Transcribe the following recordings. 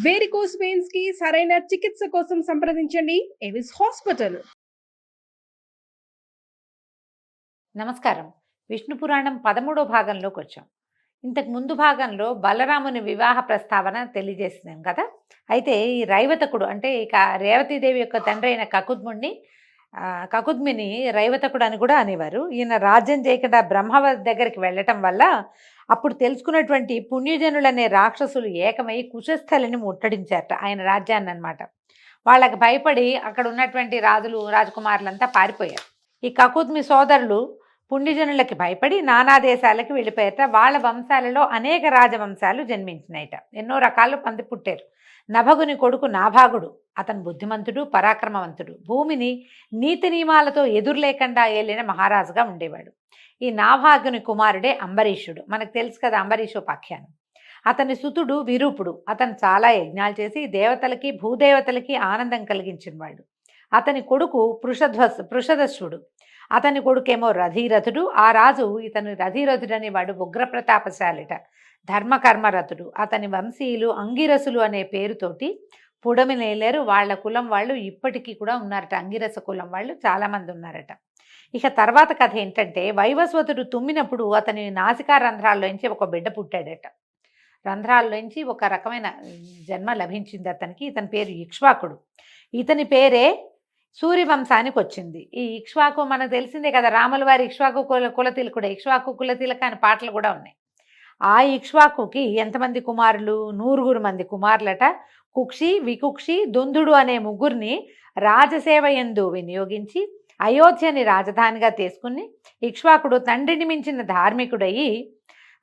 Varicose veins కి సరైన చికిత్స కోసం సంప్రదించండి ఎవిస్ హాస్పిటల్. నమస్కారం. విష్ణు పురాణం 13వ భాగంలోకి వచ్చాం. ఇంతకు ముందు భాగంలో బలరాముని వివాహ ప్రస్తావన తెలియజేసినాం కదా. అయితే ఈ రైవతకుడు అంటే ఇక రేవతీదేవి యొక్క తండ్రి అయిన కకుద్మిని రైవతకుడు అని కూడా అనేవారు. ఈయన రాజ్యం చేయకుండా బ్రహ్మ దగ్గరికి వెళ్ళటం వల్ల అప్పుడు తెలుసుకున్నటువంటి పుణ్యజనులనే రాక్షసులు ఏకమై కుశస్థలిని ముట్టడించారట ఆయన రాజ్యాన్ని అన్నమాట. వాళ్ళకి భయపడి అక్కడ ఉన్నటువంటి రాజులు రాజకుమారులంతా పారిపోయారు. ఈ కకుద్మి సోదరులు పుణ్యజనులకి భయపడి నానా దేశాలకు వెళ్ళిపోయారట. వాళ్ళ వంశాలలో అనేక రాజవంశాలు జన్మించినాయట. ఎన్నో రకాలు మంది పుట్టారు. నభగుని కొడుకు నాభాగుడు. అతను బుద్ధిమంతుడు, పరాక్రమవంతుడు, భూమిని నీతి నియమాలతో ఎదురు లేకుండా ఏలిన మహారాజుగా ఉండేవాడు. ఈ నాభాగుని కుమారుడే అంబరీషుడు. మనకు తెలుసు కదా అంబరీషోపాఖ్యానం. అతని సుతుడు విరూపుడు. అతను చాలా యజ్ఞాలు చేసి దేవతలకి భూదేవతలకి ఆనందం కలిగించినవాడు. అతని కొడుకు పృషదస్సుడు. అతని కొడుకేమో రథీరథుడు. ఆ రాజు ఇతను రథీరథుడు అనేవాడు ఉగ్రప్రతాపశాలిట, ధర్మకర్మరథుడు. అతని వంశీయులు అంగిరసులు అనే పేరుతోటి పుడమి నేలేరు. వాళ్ళ కులం వాళ్ళు ఇప్పటికీ కూడా ఉన్నారట. అంగిరస కులం వాళ్ళు చాలామంది ఉన్నారట. ఇక తర్వాత కథ ఏంటంటే, వైవస్వతుడు తుమ్మినప్పుడు అతని నాసికా రంధ్రాల్లోంచి ఒక బిడ్డ పుట్టాడట. రంధ్రాల్లోంచి ఒక రకమైన జన్మ లభించింది అతనికి. ఇతని పేరు ఇక్ష్వాకుడు. ఇతని పేరే సూర్యవంశానికి వచ్చింది. ఈ ఇక్ష్వాకు మనకు తెలిసిందే కదా, రాముల వారి ఇక్ష్వాకు కులతిలకుడు, ఇక్ష్వాకు కులతిలక అని పాటలు కూడా ఉన్నాయి. ఆ ఇక్ష్వాకుకి ఎంతమంది కుమారులు? 100 మంది కుమారులట. కుక్షి, వికుక్షి, దుందుడు అనే ముగ్గురిని రాజసేవ యందు వినియోగించి అయోధ్యని రాజధానిగా తీసుకుని ఇక్ష్వాకుడు తండ్రిని మించిన ధార్మికుడయి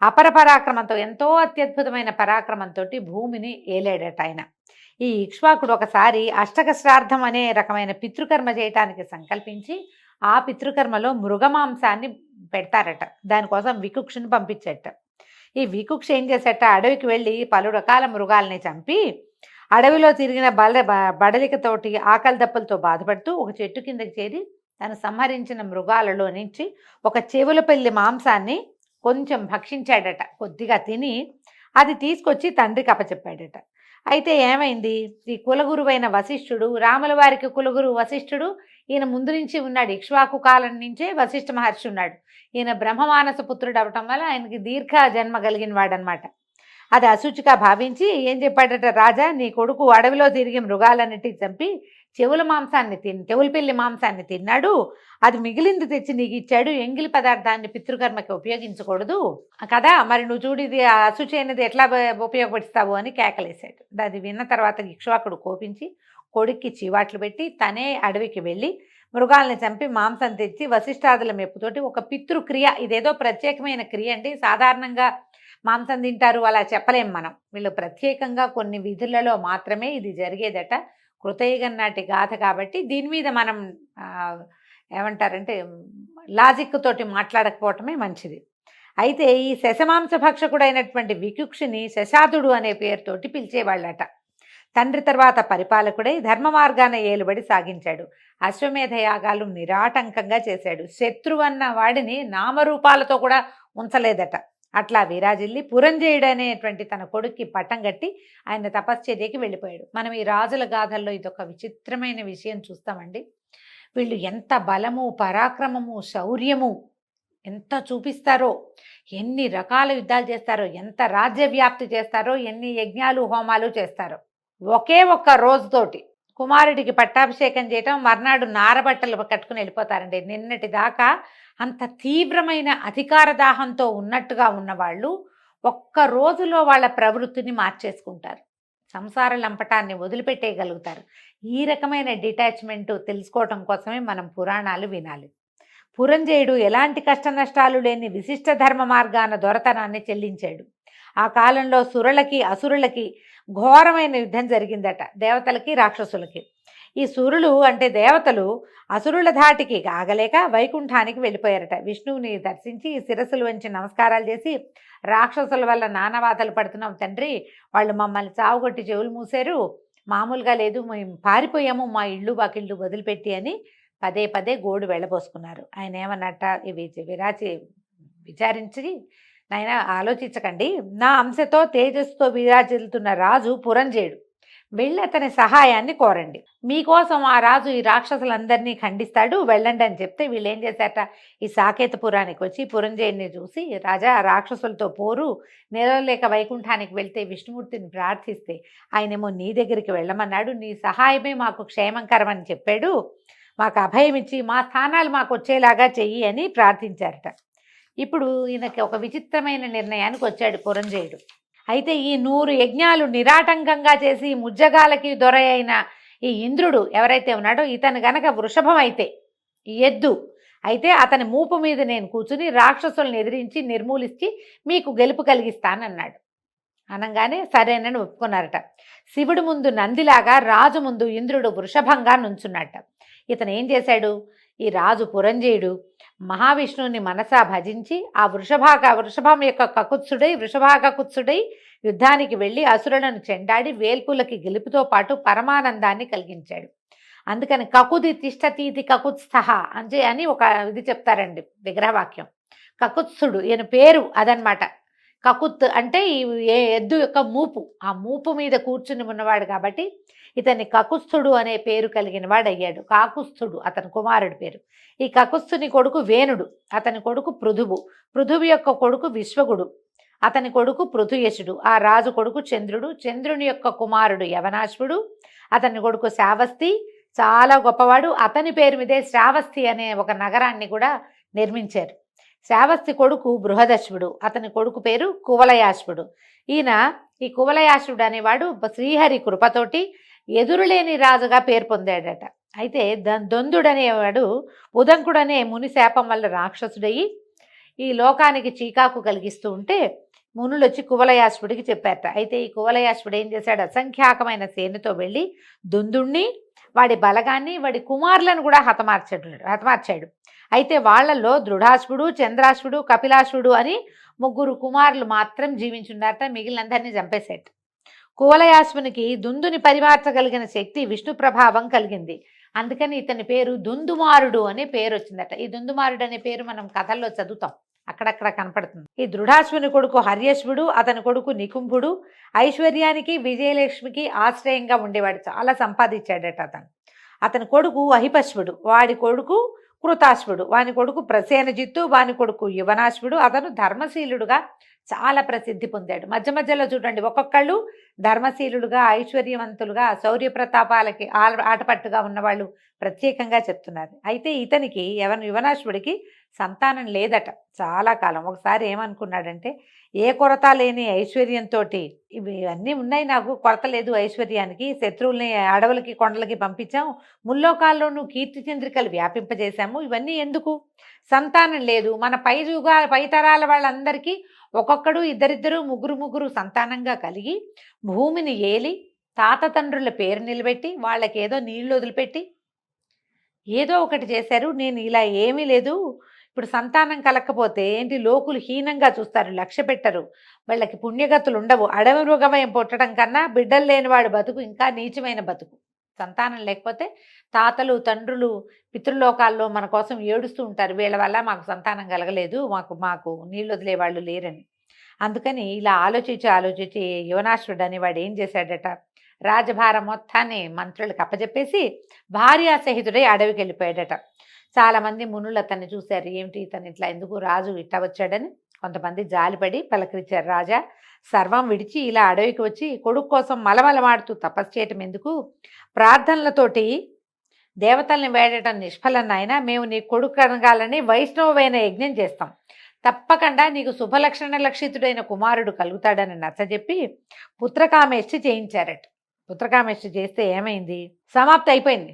అపర పరాక్రమంతో, ఎంతో అత్యద్భుతమైన పరాక్రమంతో భూమిని ఏలేడట ఆయన. ఈ ఇక్ష్వాకుడు ఒకసారి అష్టక శ్రాద్ధం అనే రకమైన పితృకర్మ చేయటానికి సంకల్పించి ఆ పితృకర్మలో మృగమాంసాన్ని పెడతారట. దానికోసం వికుక్షుని పంపించట. ఈ వికుక్ష ఏం చేసేట, అడవికి వెళ్ళి పలు రకాల మృగాల్ని చంపి అడవిలో తిరిగిన బడలికతోటి ఆకలి దప్పులతో బాధపడుతూ ఒక చెట్టు కిందకి చేరి తను సంహరించిన మృగాలలో నుంచి ఒక చెవులపల్లి మాంసాన్ని కొంచెం భక్షించాడట. కొద్దిగా తిని అది తీసుకొచ్చి తండ్రికి అప్పచెప్పాడట. అయితే ఏమైంది, ఈ కులగురువైన వశిష్ఠుడు, రాముల వారికి కులగురు వశిష్ఠుడు, ఈయన ముందు నుంచి ఉన్నాడు. ఇక్ష్వాకు కాలం నుంచే వశిష్ఠ మహర్షి ఉన్నాడు. ఈయన బ్రహ్మమానస పుత్రుడు అవటం వల్ల ఆయనకి దీర్ఘ జన్మ కలిగిన వాడనమాట. అది అశుచిగా భావించి ఏం చెప్పాడట, రాజా నీ కొడుకు అడవిలో తిరిగి మృగాలన్నిటికి చంపి చెవుల పిల్లి మాంసాన్ని తిన్నాడు. అది మిగిలింది తెచ్చి నీకు ఇచ్చాడు. ఎంగిలి పదార్థాన్ని పితృకర్మకి ఉపయోగించకూడదు కదా, మరి నువ్వు చూడు ఇది అశుచి అయినది ఎట్లా ఉపయోగపడుస్తావు అని కేకలేశాడు. అది విన్న తర్వాత ఇక్ష్వాకుడు కోపించి కొడుక్కి చీవాట్లు పెట్టి తనే అడవికి వెళ్ళి మృగాల్ని చంపి మాంసం తెచ్చి వశిష్ఠాదుల మెప్పుతోటి ఒక పితృక్రియ, ఇదేదో ప్రత్యేకమైన క్రియ అండి. సాధారణంగా మాంసం తింటారు అలా చెప్పలేం మనం. వీళ్ళు ప్రత్యేకంగా కొన్ని విధులలో మాత్రమే ఇది జరిగేదట. కృతయుగం నాటి గాథ కాబట్టి దీని మీద మనం ఏమంటారంటే లాజిక్ తోటి మాట్లాడకపోవటమే మంచిది. అయితే ఈ శశమాంస భక్షకుడైనటువంటి వికుక్షిని శశాదుడు అనే పేరుతోటి పిలిచేవాళ్ళట. తండ్రి తర్వాత పరిపాలకుడై ధర్మ మార్గాన ఏలుబడి సాగించాడు. అశ్వమేధ యాగాలు నిరాటంకంగా చేశాడు. శత్రువన్న వాడిని నామరూపాలతో కూడా ఉంచలేదట. అట్లా విరాజిల్లి పురంజయుడు అనేటువంటి తన కొడుక్కి పట్టం కట్టి ఆయన తపశ్చర్యకి వెళ్ళిపోయాడు. మనం ఈ రాజుల గాథల్లో ఇదొక విచిత్రమైన విషయం చూస్తామండి. వీళ్ళు ఎంత బలము, పరాక్రమము, శౌర్యము ఎంత చూపిస్తారో, ఎన్ని రకాల యుద్ధాలు చేస్తారో, ఎంత రాజ్య వ్యాప్తి చేస్తారో, ఎన్ని యజ్ఞాలు హోమాలు చేస్తారో. ఒకే ఒక్క రోజుతోటి కుమారుడికి పట్టాభిషేకం చేయటం, మర్నాడు నారబట్టలు కట్టుకుని వెళ్ళిపోతారండి. నిన్నటి దాకా అంత తీవ్రమైన అధికార దాహంతో ఉన్నట్టుగా ఉన్నవాళ్ళు ఒక్క రోజులో వాళ్ళ ప్రవృత్తిని మార్చేసుకుంటారు. సంసార లంపటాన్ని వదిలిపెట్టేయగలుగుతారు. ఈ రకమైన డిటాచ్మెంట్ తెలుసుకోవటం కోసమే మనం పురాణాలు వినాలి. పురంజయుడు ఎలాంటి కష్ట నష్టాలు లేని విశిష్ట ధర్మ మార్గాన దొరతనాన్ని చెల్లించాడు. ఆ కాలంలో సురులకి అసురులకి ఘోరమైన యుద్ధం జరిగిందట, దేవతలకి రాక్షసులకి. ఈ సురులు అంటే దేవతలు అసురుల ధాటికి ఆగలేక వైకుంఠానికి వెళ్ళిపోయారట. విష్ణువుని దర్శించి శిరస్సులు వంచి నమస్కారాలు చేసి, రాక్షసుల వల్ల నానాబాధలు పడుతున్నాం తండ్రి, వాళ్ళు మమ్మల్ని చావుగొట్టి చెవులు మూసారు, మామూలుగా లేదు, మేము పారిపోయాము మా ఇళ్ళు వాకిళ్ళు వదిలిపెట్టి అని పదే పదే గోడు వెళ్ళబోసుకున్నారు. ఆయన ఏమన్నట్ట, ఇవి విచారించి, నాయన ఆలోచించకండి, నా అంశతో తేజస్సుతో విరాజిల్లుతున్న రాజు పురంజయుడు, వెళ్ళి అతని సహాయాన్ని కోరండి. మీకోసం ఆ రాజు ఈ రాక్షసులందరినీ ఖండిస్తాడు, వెళ్ళండి అని చెప్తే వీళ్ళు ఏం చేశారట, ఈ సాకేతపురానికి వచ్చి పురంజయుడిని చూసి, రాజా రాక్షసులతో పోరు, నిలవలేక వైకుంఠానికి వెళ్తే విష్ణుమూర్తిని ప్రార్థిస్తే ఆయనేమో నీ దగ్గరికి వెళ్ళమన్నాడు, నీ సహాయమే మాకు క్షేమంకరం అని చెప్పాడు, మాకు అభయం ఇచ్చి మా స్థానాలు మాకు వచ్చేలాగా చెయ్యి అని ప్రార్థించారట. ఇప్పుడు ఈయనకి ఒక విచిత్రమైన నిర్ణయానికి వచ్చాడు పురంజయుడు. అయితే ఈ 100 యజ్ఞాలు నిరాటంకంగా చేసి ముజ్జగాలకి దొర అయిన ఈ ఇంద్రుడు ఎవరైతే ఉన్నాడో ఇతను గనక వృషభం అయితే, ఈ ఎద్దు అయితే అతని మూపు మీద నేను కూర్చుని రాక్షసులను ఎదిరించి నిర్మూలించి మీకు గెలుపు కలిగిస్తానన్నాడు. అనగానే సరేనని ఒప్పుకున్నారట. శివుడు ముందు నందిలాగా, రాజు ముందు ఇంద్రుడు వృషభంగా నుంచున్నట్ట. ఇతను ఏం చేశాడు, ఈ రాజు పురంజయుడు మహావిష్ణువుని మనసా భజించి ఆ వృషభం యొక్క వృషభాకకుత్సుడై యుద్ధానికి వెళ్ళి అసురులను చెండాడి వేల్పులకి గెలుపుతో పాటు పరమానందాన్ని కలిగించాడు. అందుకని కకుది తిష్టతీతి కకుత్స్థ అని ఒక ఇది చెప్తారండి విగ్రహవాక్యం. కకుత్సుడు ఈయన పేరు అదనమాట. కకుత్ అంటే ఈ ఎద్దు యొక్క మూపు, ఆ మూపు మీద కూర్చుని ఉన్నవాడు కాబట్టి ఇతన్ని కకుస్థుడు అనే పేరు కలిగిన వాడు అయ్యాడు. కాకుస్థుడు అతని కుమారుడి పేరు. ఈ కకుస్థుని కొడుకు వేణుడు, అతని కొడుకు పృథువు యొక్క కొడుకు విశ్వగుడు, అతని కొడుకు పృథుయశుడు, ఆ రాజు కొడుకు చంద్రుడు, చంద్రుని యొక్క కుమారుడు యవనాశ్వుడు, అతని కొడుకు శ్రావస్తి చాలా గొప్పవాడు, అతని పేరు మీదే శ్రావస్తి అనే ఒక నగరాన్ని కూడా నిర్మించారు. శ్రావస్తి కొడుకు బృహదశ్వుడు, అతని కొడుకు పేరు కువలయాశ్వుడు. ఈ కువలయాశ్వుడు అనేవాడు శ్రీహరి కృపతోటి ఎదురులేని రాజుగా పేరు పొందాడట. అయితే దొందుడనేవాడు ఉదంకుడనే ముని శాపం వల్ల రాక్షసుడయి ఈ లోకానికి చీకాకు కలిగిస్తూ ఉంటే మునులు వచ్చి కువలయాశ్వుడికి చెప్పారట. అయితే ఈ కువలయాశ్వుడు ఏం చేశాడు, అసంఖ్యాకమైన సేనతో వెళ్ళి దుందుణ్ణి, వాడి బలగాన్ని, వాడి కుమారులను కూడా హతమార్చాడు. అయితే వాళ్లలో దృఢాశ్వుడు, చంద్రాశ్వుడు, కపిలాశ్వుడు అని 3 కుమారులు మాత్రం జీవించున్నారట, మిగిలినందరినీ చంపేశాడు. కువలయాశ్వునికి దుందుని పరిమార్చగలిగిన శక్తి విష్ణు ప్రభావం కలిగింది. అందుకని ఇతని పేరు దుందుమారుడు అనే పేరు వచ్చిందట. ఈ దుందుమారుడు అనే పేరు మనం కథల్లో చదువుతాం, అక్కడక్కడ కనపడుతుంది. ఈ దృఢాశ్వుని కొడుకు హర్యశ్వుడు, అతని కొడుకు నికుంభుడు ఐశ్వర్యానికి విజయలక్ష్మికి ఆశ్రయంగా ఉండేవాడు, చాలా సంపాదించాడట. అతని కొడుకు అహిపశ్వుడు, వాడి కొడుకు కృతాశ్వుడు, వాని కొడుకు ప్రసేనజిత్తు, వాని కొడుకు యువనాశ్వుడు. అతను ధర్మశీలుడుగా చాలా ప్రసిద్ధి పొందాడు. మధ్య మధ్యలో చూడండి, ఒక్కొక్కళ్ళు ధర్మశీలుడుగా, ఐశ్వర్యవంతులుగా, శౌర్య ప్రతాపాలకి ఆటపట్టుగా ఉన్నవాళ్ళు ప్రత్యేకంగా చెప్తున్నారు. అయితే ఇతనికి యువనాశ్వుడికి సంతానం లేదట చాలా కాలం. ఒకసారి ఏమనుకున్నాడంటే, ఏ కొరత లేని ఐశ్వర్యంతో ఇవి అన్నీ ఉన్నాయి, నాకు కొరత లేదు ఐశ్వర్యానికి, శత్రువుల్ని అడవులకి కొండలకి పంపించాం, ముల్లోకాల్లోనూ కీర్తి చంద్రికలు వ్యాపింపజేశాము, ఇవన్నీ ఎందుకు, సంతానం లేదు. మన పై తరాల వాళ్ళందరికీ ఒక్కొక్కడు ఇద్దరిద్దరు ముగ్గురు సంతానంగా కలిగి భూమిని ఏలి తాత తండ్రుల పేరు నిలబెట్టి వాళ్ళకేదో నీళ్లు వదిలిపెట్టి ఏదో ఒకటి చేశారు. నేను ఇలా ఏమీ లేదు, ఇప్పుడు సంతానం కలకపోతే ఏంటి, లోకులు హీనంగా చూస్తారు, లక్ష్య పెట్టరు, వాళ్ళకి పుణ్యగతులు ఉండవు. అడవి మృగమయం పుట్టడం కన్నా బిడ్డలు లేనివాడు బతుకు ఇంకా నీచమైన బతుకు. సంతానం లేకపోతే తాతలు తండ్రులు పితృలోకాల్లో మన కోసం ఏడుస్తూ ఉంటారు, వీళ్ళ వల్ల మాకు సంతానం కలగలేదు, మాకు నీళ్ళు వదిలేవాళ్ళు లేరని. అందుకని ఇలా ఆలోచించి యువనాశ్వుడు అనేవాడు ఏం చేశాడట, రాజభారం మొత్తాన్ని మంత్రులకు అప్పచెప్పేసి భార్యాసహితుడై అడవికి వెళ్ళిపోయాడట. చాలామంది మునులు అతన్ని చూశారు, ఏమిటి ఇతను ఇట్లా ఎందుకు రాజు ఇట్లా వచ్చాడని. కొంతమంది జాలిపడి పలకరించారు, రాజా సర్వం విడిచి ఇలా అడవికి వచ్చి కొడుకు కోసం మలమలమాడుతూ తపస్సు చేయటం ఎందుకు, ప్రార్థనలతోటి దేవతల్ని వేడటం నిష్ఫలం నాయన, మేము నీ కొడుకు కనగాలని వైష్ణవమైన యజ్ఞం చేస్తాం, తప్పకుండా నీకు శుభలక్షణ లక్షితుడైన కుమారుడు కలుగుతాడని నచ్చజెప్పి పుత్రకామేష్టి చేయించారట. పుత్రకామేష్టి చేస్తే ఏమైంది, సమాప్తి అయిపోయింది.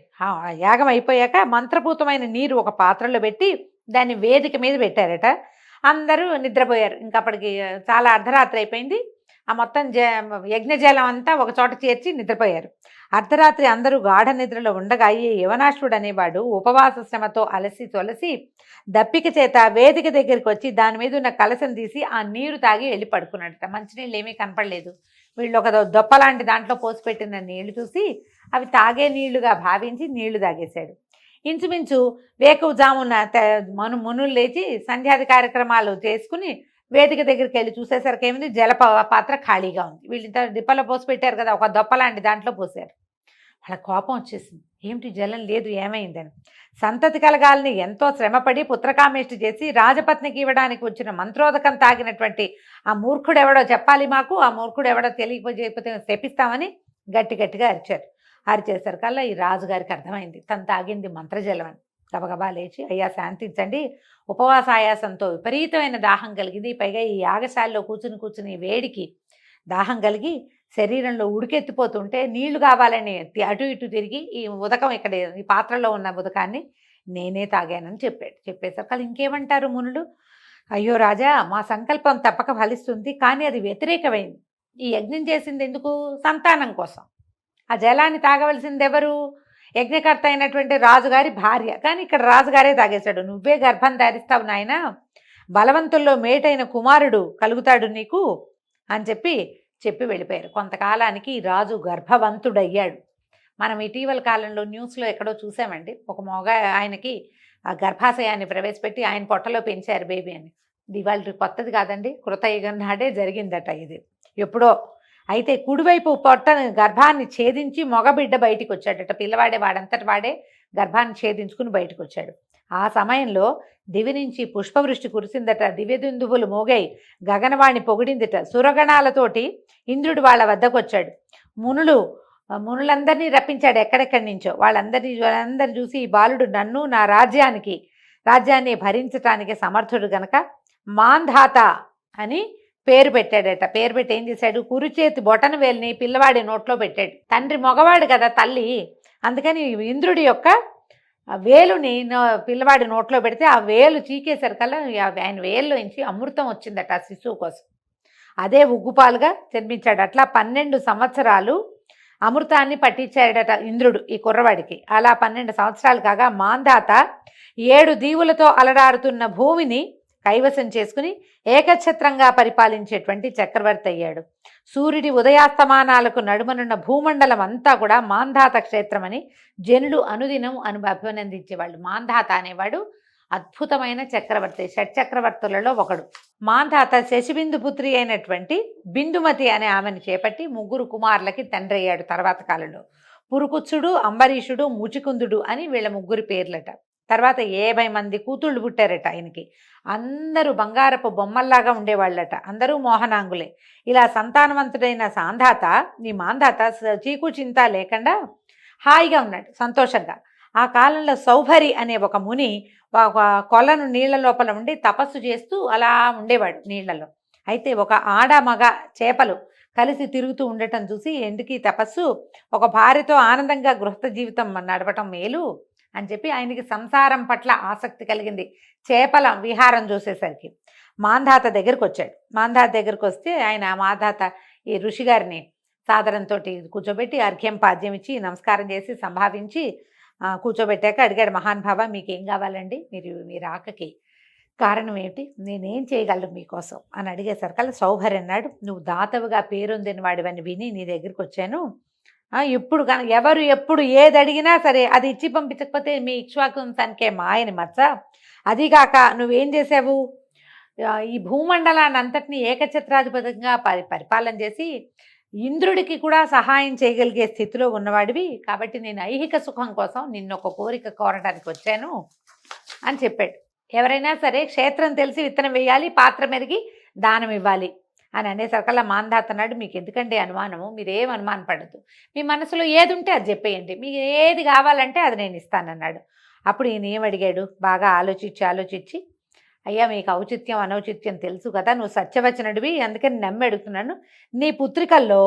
యాగం అయిపోయాక మంత్రపూతమైన నీరు ఒక పాత్రలో పెట్టి దాన్ని వేదిక మీద పెట్టారట. అందరూ నిద్రపోయారు. ఇంకా అప్పటికి చాలా అర్ధరాత్రి అయిపోయింది. ఆ మొత్తం యజ్ఞజలం అంతా ఒక చోట చేర్చి నిద్రపోయారు. అర్ధరాత్రి అందరూ గాఢ నిద్రలో ఉండగా ఈ యువనాశ్వుడు అనేవాడు ఉపవాస శ్రమతో అలసి తొలసి దప్పిక చేత వేదిక దగ్గరికి వచ్చి దాని మీద ఉన్న కలసం తీసి ఆ నీరు తాగి వెళ్ళి పడుకున్నాడట. మంచినీళ్ళు ఏమీ కనపడలేదు. వీళ్ళు ఒక దొప్పలాంటి దాంట్లో పోసిపెట్టిన నీళ్లు చూసి అవి తాగే నీళ్లుగా భావించి నీళ్లు తాగేశాడు. ఇంచుమించు వేకువజామున మునులు లేచి సంధ్యాది కార్యక్రమాలు చేసుకుని వేదిక దగ్గరికి వెళ్ళి చూసేసరికి ఏమింది, పాత్ర ఖాళీగా ఉంది. వీళ్ళింత డిప్పలో పోసి పెట్టారు కదా, ఒక దొప్పలాంటి దాంట్లో పోసారు. వాళ్ళ కోపం వచ్చేసింది, ఏమిటి జలం లేదు, ఏమైందని. సంతతి కలగాలని ఎంతో శ్రమపడి పుత్రకామేష్టి చేసి రాజపత్నికి ఇవ్వడానికి వచ్చిన మంత్రోదకం తాగినటువంటి ఆ మూర్ఖుడు ఎవడో చెప్పాలి మాకు, ఆ మూర్ఖుడు ఎవడో తెలియకపోతే శపిస్తామని గట్టి గట్టిగా అరిచారు. అరిచేసరికల్లా ఈ రాజుగారికి అర్థమైంది తను తాగింది మంత్రజలం అని. గబగబా లేచి, అయ్యా శాంతించండి, ఉపవాస ఆయాసంతో విపరీతమైన దాహం కలిగింది, పైగా ఈ యాగశాలలో కూర్చుని వేడికి దాహం కలిగి శరీరంలో ఉడికెత్తిపోతుంటే నీళ్లు కావాలని అటు ఇటు తిరిగి ఈ ఉదకం ఇక్కడ ఈ పాత్రలో ఉన్న ఉదకాన్ని నేనే తాగానని చెప్పాడు. చెప్పేసరికి ఇంకేమంటారు మునులు, అయ్యో రాజా, మా సంకల్పం తప్పక ఫలిస్తుంది, కానీ అది వ్యతిరేకమైంది. ఈ యజ్ఞం చేసింది ఎందుకు? సంతానం కోసం. ఆ జలాన్ని తాగవలసింది ఎవరు? యజ్ఞకర్త అయినటువంటి రాజుగారి భార్య. కానీ ఇక్కడ రాజుగారే తాగేశాడు. నువ్వే గర్భం ధరిస్తావు నాయన, బలవంతుల్లో మేటైన కుమారుడు కలుగుతాడు నీకు అని చెప్పి వెళ్ళిపోయారు. కొంతకాలానికి రాజు గర్భవంతుడయ్యాడు. మనం ఇటీవల కాలంలో న్యూస్లో ఎక్కడో చూసామండి, ఒక మొగ ఆయనకి ఆ గర్భాశయాన్ని ప్రవేశపెట్టి ఆయన పొట్టలో పెంచారు బేబీ అని. ఇది ఇవాళ కొత్తది కాదండి, కృతయుగం నాడే జరిగిందట ఇది ఎప్పుడో. అయితే కుడివైపు గర్భాన్ని ఛేదించి మగబిడ్డ బయటికి వచ్చాడట. పిల్లవాడే వాడంతటి వాడే గర్భాన్ని ఛేదించుకుని బయటకు వచ్చాడు. ఆ సమయంలో దివి నుంచి పుష్పవృష్టి కురిసిందట, దివ్యదుందువులు మోగాయి, గగనవాణి పొగిడిందిట. సురగణాలతోటి ఇంద్రుడు వాళ్ళ వద్దకు వచ్చాడు. మునులందరినీ రప్పించాడు ఎక్కడెక్కడి నుంచో. వాళ్ళందరూ చూసి, ఈ బాలుడు నన్ను నా రాజ్యాన్ని భరించటానికి సమర్థుడు గనక మాంధాత అని పేరు పెట్టాడట. పేరు పెట్టి ఏం చేశాడు, కురిచేతి బొటన వేలుని పిల్లవాడి నోట్లో పెట్టాడు. తండ్రి మగవాడు కదా తల్లి, అందుకని ఇంద్రుడి యొక్క వేలుని పిల్లవాడి నోట్లో పెడితే ఆ వేలు చీకేసరికల్లా ఆయన వేలులోంచి అమృతం వచ్చిందట ఆ శిశువు కోసం. అదే ఉగ్గుపాలుగా జన్మించాడు. అట్లా 12 సంవత్సరాలు అమృతాన్ని పట్టించాడట ఇంద్రుడు ఈ కుర్రవాడికి. అలా 12 సంవత్సరాలు కాగా మాంధాత 7 దీవులతో అలరారుతున్న భూమిని కైవసం చేసుకుని ఏకఛత్రంగా పరిపాలించేటువంటి చక్రవర్తి అయ్యాడు. సూర్యుడి ఉదయాస్తమానాలకు నడుమనున్న భూమండలం అంతా కూడా మాంధాత క్షేత్రమని జనులు అనుదినం అభినందించేవాళ్ళు. మాంధాత అనేవాడు అద్భుతమైన చక్రవర్తి, షట్చక్రవర్తులలో ఒకడు. మాంధాత శశిబిందు పుత్రి అయినటువంటి బిందుమతి అనే ఆమెను చేపట్టి 3 కుమారులకి తండ్రి అయ్యాడు. తర్వాత కాలంలో పురుకుత్సుడు, అంబరీషుడు, ముచికుందుడు అని వీళ్ళ 3 పేర్లట. తర్వాత 50 మంది కూతుళ్ళు పుట్టారట ఆయనకి. అందరూ బంగారపు బొమ్మల్లాగా ఉండేవాళ్ళట, అందరూ మోహనాంగులే. ఇలా సంతానవంతుడైన మాంధాత చీకు చింత లేకుండా హాయిగా ఉన్నాడు, సంతోషంగా. ఆ కాలంలో సౌభరి అనే ఒక ముని ఒక కొలను నీళ్ల లోపల ఉండి తపస్సు చేస్తూ అలా ఉండేవాడు నీళ్లలో. అయితే ఒక ఆడ మగ చేపలు కలిసి తిరుగుతూ ఉండటం చూసి, ఎందుకు తపస్సు, ఒక భార్యతో ఆనందంగా గృహస్థ జీవితం నడపటం మేలు అని చెప్పి ఆయనకి సంసారం పట్ల ఆసక్తి కలిగింది. చేపల విహారం చూసేసరికి మాంధాత దగ్గరికి వచ్చాడు. మాంధాత దగ్గరికి వస్తే ఆయన మాంధాత ఈ ఋషిగారిని సాదరంతో కూర్చోబెట్టి అర్ఘ్యం పాద్యం ఇచ్చి నమస్కారం చేసి సంభావించి కూర్చోబెట్టాక అడిగాడు, మహానుభావ మీకేం కావాలండి, మీ రాకకి కారణం ఏమిటి, నేనేం చేయగలను మీకోసం అని అడిగేసరికల్లా సౌభరి అన్నాడు, నువ్వు దాతవుగా పేరొందిన వాడివని విని నీ దగ్గరికి వచ్చాను. ఇప్పుడు ఎవరు ఎప్పుడు ఏది అడిగినా సరే అది ఇచ్చి పంపించకపోతే మీ ఇక్ష్వాకు వంశానికే మాయని మచ్చ. అదిగాక నువ్వేం చేసావు, ఈ భూమండలాన్ని అంతటినీ ఏకఛత్రాధిపతంగా పరిపాలన చేసి ఇంద్రుడికి కూడా సహాయం చేయగలిగే స్థితిలో ఉన్నవాడివి. కాబట్టి నేను ఐహిక సుఖం కోసం నిన్ను ఒక కోరిక కోరడానికి వచ్చాను అని చెప్పాడు. ఎవరైనా సరే క్షేత్రం తెలిసి విత్తనం వేయాలి, పాత్ర మెరిగి దానం ఇవ్వాలి అని అనేసరికల్లా మాంధాత అన్నాడు, మీకు ఎందుకంటే అనుమానము, మీరేం అనుమానం పడద్దు, మీ మనసులో ఏది ఉంటే అది చెప్పేయండి, మీకు ఏది కావాలంటే అది నేను ఇస్తానన్నాడు. అప్పుడు ఈయన ఏమడిగాడు, బాగా ఆలోచించి అయ్యా మీకు ఔచిత్యం అనౌచిత్యం తెలుసు కదా, నువ్వు సత్యవచనుడివి, అందుకని నమ్మి అడుగుతున్నాను, నీ పుత్రికల్లో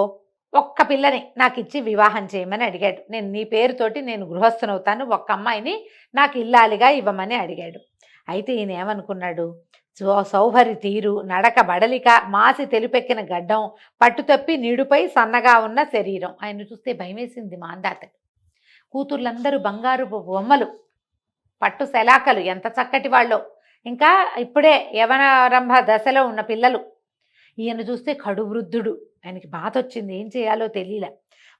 ఒక్క పిల్లని నాకు ఇచ్చి వివాహం చేయమని అడిగాడు. నీ పేరుతోటి నేను గృహస్థనవుతాను, ఒక్క అమ్మాయిని నాకు ఇల్లాలిగా ఇవ్వమని అడిగాడు. అయితే ఈయన ఏమనుకున్నాడు, సౌభరి తీరు, నడక బడలిక, మాసి తెలుపెక్కిన గడ్డం, పట్టుతప్పి నీడుపై సన్నగా ఉన్న శరీరం, ఆయన చూస్తే భయమేసింది మాంధాతకి. కూతుర్లందరూ బంగారు బొమ్మలు, పట్టు శలాకలు, ఎంత చక్కటి వాళ్ళో, ఇంకా ఇప్పుడే యవనారంభ దశలో ఉన్న పిల్లలు. ఈయన చూస్తే కడు వృద్ధుడు, ఆయనకి బాధ వచ్చింది, ఏం చేయాలో తెలియలే.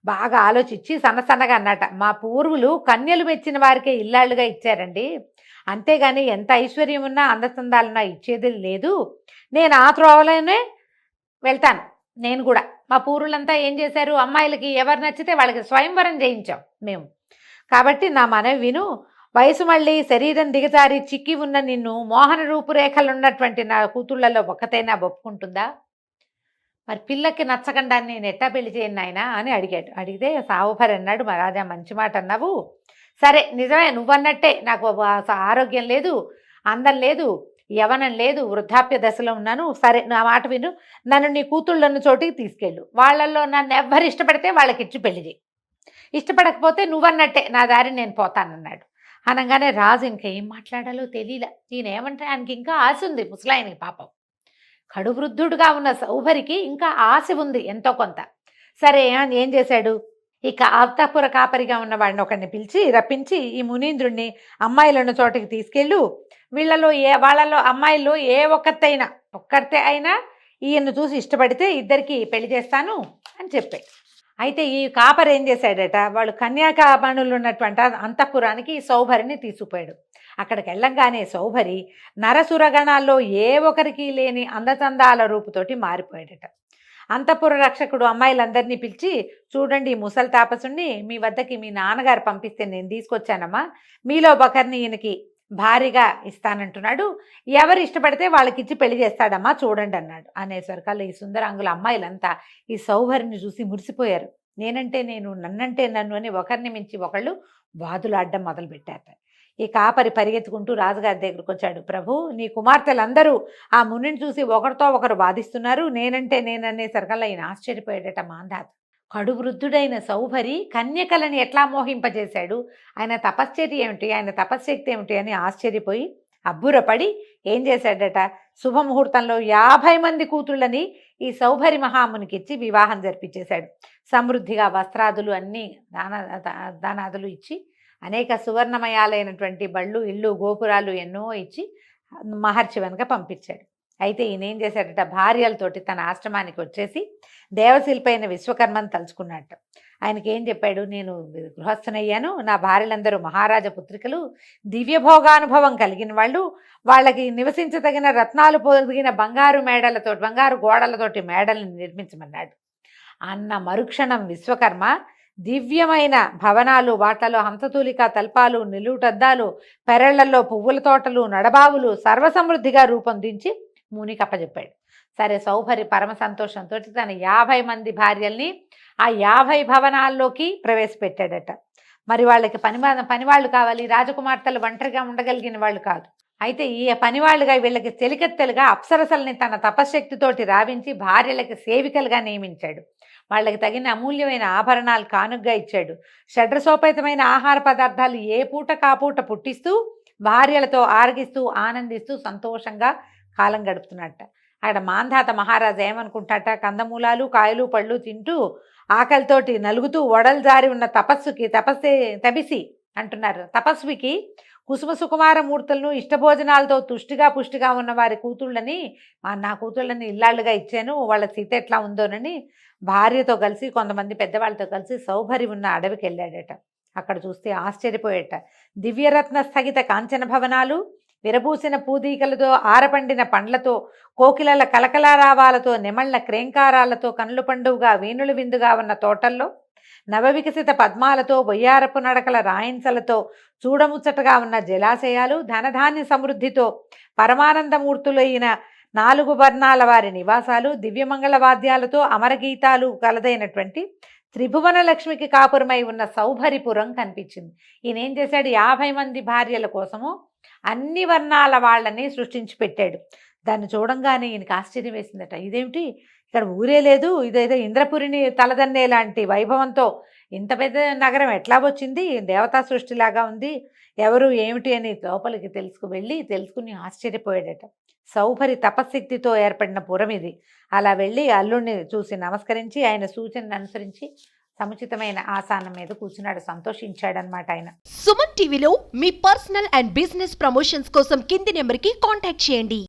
బాగా ఆలోచించి సన్నసన్నగా అన్నట, మా పూర్వులు కన్యలు మెచ్చిన వారికే ఇల్లాళ్ళుగా ఇచ్చారండి, అంతేగాని ఎంత ఐశ్వర్యం ఉన్నా అందచందాలున్నా ఇచ్చేది లేదు. నేను ఆ త్రోవలోనే వెళ్తాను. నేను కూడా మా పూర్వులంతా ఏం చేశారు, అమ్మాయిలకి ఎవరు నచ్చితే వాళ్ళకి స్వయంవరం చేయించాం మేము. కాబట్టి నా మనవి విను. వయసు మళ్ళీ శరీరం దిగజారి చిక్కి ఉన్న నిన్ను మోహన రూపురేఖలున్నటువంటి నా కూతుళ్లలో ఒక్కతైనా ఒప్పుకుంటుందా? మరి పిల్లకి నచ్చకుండా నేను ఎట్టా పెళ్లి చేయను నాయనా అని అడిగాడు. అడిగితే సావుభరి అన్నాడు, మా రాజా మంచి మాట అన్నావు, సరే నిజమే నువ్వన్నట్టే, నాకు ఆరోగ్యం లేదు, అందం లేదు, యవనం లేదు, వృద్ధాప్య దశలో ఉన్నాను, సరే నా మాట విను, నన్ను నీ కూతుళ్ళన్న చోటికి తీసుకెళ్ళు, వాళ్ళల్లో నన్ను ఎవ్వరు ఇష్టపడితే వాళ్ళకి ఇచ్చి పెళ్లి చేయి, ఇష్టపడకపోతే నువ్వన్నట్టే నా దారి నేను పోతానన్నాడు. అనగానే రాజు ఇంకా ఏం మాట్లాడాలో తెలియలే. ఈయనేమంటే ఆయనకి ఇంకా ఆశ ఉంది, ముసలాయనకి పాపం కడువృద్ధుడుగా ఉన్న సౌభరికి ఇంకా ఆశ ఉంది ఎంతో కొంత. సరే ఏం చేశాడు, ఇక అంతఃపుర కాపరిగా ఉన్న వాడిని ఒకరిని పిలిచి రప్పించి, ఈ మునీంద్రుణ్ణి అమ్మాయిలున్న చోటికి తీసుకెళ్ళు, వాళ్ళలో అమ్మాయిల్లో ఏ ఒక్కరితే అయినా ఈయన్ను చూసి ఇష్టపడితే ఇద్దరికి పెళ్లి చేస్తాను అని చెప్పాడు. అయితే ఈ కాపరి ఏం చేశాడట, వాళ్ళు కన్యాకామణులు ఉన్నటువంటి అంతఃపురానికి సౌభరిని తీసుకుపోయాడు. అక్కడికి వెళ్ళంగానే సౌభరి నరసురగణాల్లో ఏ ఒక్కరికి లేని అందచందాల రూపుతోటి మారిపోయాడట. అంతఃపుర రక్షకుడు అమ్మాయిలందరినీ పిలిచి, చూడండి ఈ ముసలి తాపసుని మీ వద్దకి మీ నాన్నగారు పంపిస్తే నేను తీసుకొచ్చానమ్మా, మీలో ఒకరిని ఈయనకి భారీగా ఇస్తానంటున్నాడు, ఎవరు ఇష్టపడితే వాళ్ళకి ఇచ్చి పెళ్లి చేస్తాడమ్మా చూడండి అన్నాడు. అనేసరికల్లా ఈ సుందరాంగుల అమ్మాయిలంతా ఈ సౌభరిని చూసి మురిసిపోయారు. నేనంటే నేను, నన్నంటే నన్ను అని ఒకరిని మించి ఒకళ్ళు వాదులాడడం మొదలుపెట్టారు. ఈ కాపరి పరిగెత్తుకుంటూ రాజుగారి దగ్గరకు వచ్చాడు. ప్రభు, నీ కుమార్తెలందరూ ఆ మునిని చూసి ఒకరితో ఒకరు వాదిస్తున్నారు, నేనంటే నేననేసరికల్లా ఈయన ఆశ్చర్యపోయాడట. మాంధాత కడు వృద్ధుడైన సౌభరి కన్యకలని ఎట్లా మోహింపజేశాడు, ఆయన తపశ్చర్య ఏమిటి, ఆయన తపశ్శక్తి ఏమిటి అని ఆశ్చర్యపోయి అబ్బురపడి ఏం చేశాడట, శుభముహూర్తంలో 50 మంది కూతుళ్ళని ఈ సౌభరి మహామునికి ఇచ్చి వివాహం జరిపించేశాడు. సమృద్ధిగా వస్త్రాదులు అన్నీ దానాదులు ఇచ్చి అనేక సువర్ణమయాలైనటువంటి బళ్ళు, ఇళ్ళు, గోపురాలు ఎన్నో ఇచ్చి మహర్షి వెనుక పంపించాడు. అయితే ఈయన ఏం చేశాడట, భార్యలతోటి తన ఆశ్రమానికి వచ్చేసి దేవశిల్పైన విశ్వకర్మను తలుచుకున్నట్టు. ఆయనకి ఏం చెప్పాడు, నేను గృహస్థనయ్యాను, నా భార్యలందరూ మహారాజ పుత్రికలు, దివ్యభోగానుభవం కలిగిన వాళ్ళు, వాళ్ళకి నివసించదగిన రత్నాలు పొదిగిన బంగారు గోడలతోటి మేడలను నిర్మించమన్నాడు. అన్న మరుక్షణం విశ్వకర్మ దివ్యమైన భవనాలు, వాటలో హంసతూలిక తల్పాలు, నిలువుటద్దాలు, పెరళ్లలో పువ్వుల తోటలు, నడబావులు సర్వసమృద్ధిగా రూపొందించి మునికి అప్పచెప్పాడు. సరే సౌభరి పరమ సంతోషంతో తన 50 మంది భార్యల్ని ఆ 50 భవనాల్లోకి ప్రవేశపెట్టాడట. మరి వాళ్ళకి పనివాళ్ళు కావాలి, రాజకుమార్తెలు ఒంటరిగా ఉండగలిగిన వాళ్ళు కాదు. అయితే ఈ పనివాళ్ళుగా వీళ్ళకి చెలికెత్తెలుగా అప్సరసల్ని తన తపశ్శక్తితోటి రావించి భార్యలకి సేవికలుగా నియమించాడు. వాళ్ళకి తగిన అమూల్యమైన ఆభరణాలు కానుగ్గా ఇచ్చాడు. షడ్రసోపేతమైన ఆహార పదార్థాలు ఏ పూట కాపూట పుట్టిస్తూ భార్యలతో ఆరగిస్తూ ఆనందిస్తూ సంతోషంగా కాలం గడుపుతున్నట్ట. అక్కడ మాంధాత మహారాజు ఏమనుకుంటాట, కందమూలాలు కాయలు పళ్ళు తింటూ ఆకలితోటి నలుగుతూ ఒడలు జారి ఉన్న తపస్వి అంటున్నారు. తపస్వికి కుసుమ సుకుమార మూర్తులను ఇష్టభోజనాలతో పుష్టిగా ఉన్న వారి కూతుళ్ళని, నా కూతుళ్ళని ఇల్లాళ్ళుగా ఇచ్చాను, వాళ్ళ సీత ఎట్లా ఉందోనని భార్యతో కలిసి కొంతమంది పెద్దవాళ్ళతో కలిసి సౌభరి ఉన్న అడవికి వెళ్ళాడట. అక్కడ చూస్తే ఆశ్చర్యపోయేట. దివ్యరత్న స్థగిత కాంచన భవనాలు, విరబూసిన పూదీకలతో, ఆరపండిన పండ్లతో, కోకిలల కలకలారావాలతో, నెమళ్ల క్రేంకారాలతో, కనుల పండువుగా వీణులు విందుగా ఉన్న తోటల్లో, నవవికసిత పద్మాలతో, బొయ్యారపు నడకల రాయించలతో, చూడముచ్చటగా ఉన్న జలాశయాలు, ధనధాన్య సమృద్ధితో పరమానందమూర్తులైన 4 వర్ణాల వారి నివాసాలు, దివ్యమంగళ వాద్యాలతో అమరగీతాలు కలదైనటువంటి త్రిభువన లక్ష్మికి కాపురమై ఉన్న సౌభరిపురం కనిపించింది. ఈయన ఏం చేశాడు, 50 మంది భార్యల కోసము అన్ని వర్ణాల వాళ్ళని సృష్టించి పెట్టాడు. దాన్ని చూడంగానే ఈయనకి ఆశ్చర్యం వేసిందట. ఇదేమిటి, ఇక్కడ ఊరే లేదు, ఇదేదో ఇంద్రపురిని తలదన్నే లాంటి వైభవంతో ఇంత పెద్ద నగరం ఎట్లా వచ్చింది, దేవతా సృష్టిలాగా ఉంది, ఎవరు ఏమిటి అని లోపలికి తెలుసుకుని ఆశ్చర్యపోయాడట. సౌభరి తపశక్తితో ఏర్పడిన పురం ఇది. అలా వెళ్ళి అల్లుడిని చూసి నమస్కరించి ఆయన సూచనను అనుసరించి సముచితమైన ఆసనం మీద కూర్చున్నాడు. సంతోషించాడనమాట ఆయన. సుమన్ టీవీలో మీ పర్సనల్ అండ్ బిజినెస్ ప్రమోషన్స్ కోసం కింది నెంబర్కి కాంటాక్ట్ చేయండి.